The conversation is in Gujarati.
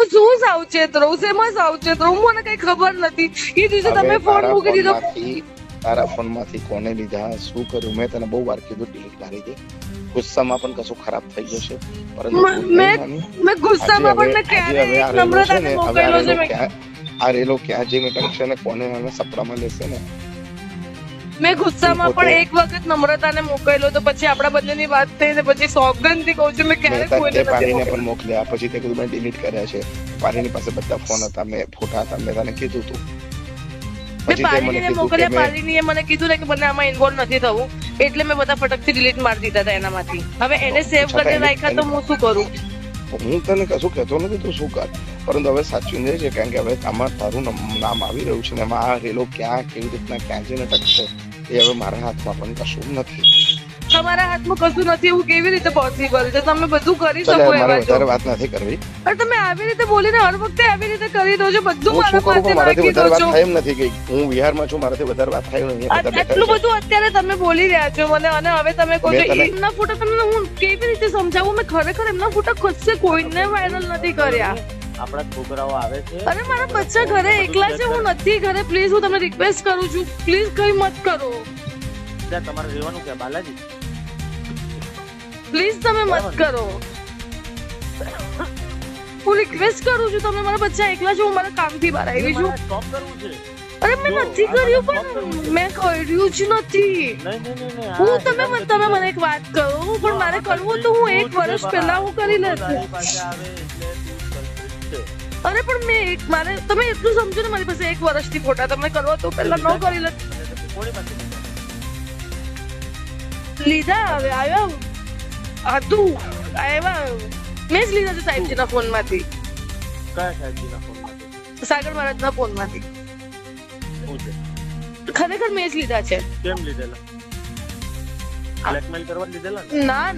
હું શું સાવચેત રહું? શેમાં સાવચેત રહું? મને કઈ ખબર નથી. એ દિવસે તમે ફોન મૂકી દીધો. તારા ફોન માંથી કોને લીધા, શું કર્યું? મેં તને બહુ વાર કીધું ડિલીટ મારી દે. ગુસ્સામાં પણ કશું ખરાબ થઈ જશે, પરંતુ મેં ગુસ્સામાં પણ મેં ક્યારે નમ્રતાને મોકલ્યો છે. આ રેલો ક્યાં જઈને ટકશે ને કોને સપડામાં લેશે ને. મેં ગુસ્સામાં પણ એક વખત નમ્રતાને મોકલ્યો તો પછી આપણા બંનેની વાત થઈ ને પછી સોગંદથી કહું છું મેં ક્યારે કોઈને નથી પાણીને પણ મોકલ્યા. પછી તે કીધું મેં ડિલીટ કર્યા છે. પાણીની પાસે બધા ફોન હતા, મેં ફોટા હતા, મેં તને કીધું તું. મેં પાણીને મોકલ્યા. પાણીએ મને કીધું ને કે મને આમાં ઇન્વોલ્વ નથી થવું, એટલે મેં બધા ફટકથી ડિલીટ મારી દીધા હતા એનામાંથી. હવે એને સેવ કરીને રાખ્યા તો હું શું કરું? હું તને કશું કહેતો નથી, તું શું કર, પરંતુ હવે સાચું છે, કારણ કે હવે આમાં તારું નામ આવી રહ્યું છે ને એમાં આ રેલો ક્યાં કેવી રીતના ક્યાં જઈને ટકશે એ હવે મારા હાથમાં પણ કશું નથી. તમારા હાથમાં કશું નથી એવું કેવી રીતે પોસિબલ છે? તમે બધું કરી શકો. મારે વધારે વાત નથી કરવી. પણ તમે આવી રીતે બોલીને હર વખતે આવી રીતે કરી દો છો. બધું મારા પાસે મારાથી વધારે વાત થાય એમ નથી. હું બિહારમાં છું, મારાથી વધારે વાત થાય નહીં. આટલું બધું અત્યારે તમે બોલી રહ્યા છો મને, અને હવે તમે કહો છો એમના ફોટા. તમને હું કેવી રીતે સમજાવું? મેં ખરેખર એમના ફોટા ખુદસે કોઈને વાયરલ નથી કર્યા. આપણા છોકરાઓ આવે છે. અરે મારા બચ્ચા ઘરે એકલા છે, હું નથી ઘરે. પ્લીઝ હું તમને રિક્વેસ્ટ કરું છું, પ્લીઝ કઈ મત કરો. ત્યાં તમારે રહેવાનું ક્યાં? બાલાજી? પ્લીઝ તમે મત કરો. હું રિક્વેસ્ટ કરું છું, તમે મારા બચ્ચા એકલા છો, હું મારા કામથી બહાર આવી છું. સ્ટોપ કરવું છે. અરે મેં નથી કર્યું, પણ મેં કર્યું જ નથી. હું તમે મને એક વાત કહો, પણ મારે કરવું તો હું 1 વર્ષ પહેલા હું કરી લેતી. અરે પણ મારે તમે એટલું સમજો ને, મારી પાસે 1 વર્ષથી ફોટા તમે કરવા તો પહેલા ન કરી લીધા. હવે આવ્યા હતું, આવ્યા મેં જ લીધા છે સાહેબજીના ફોન માંથી. કયા સાહેબજીના ફોન માંથી? સાગર મહારાજના ફોન માંથી. ખરેખર મેં જ લીધા છે. કેમ લીધેલા? બ્લેકમેલ કરવા લીધેલા? ના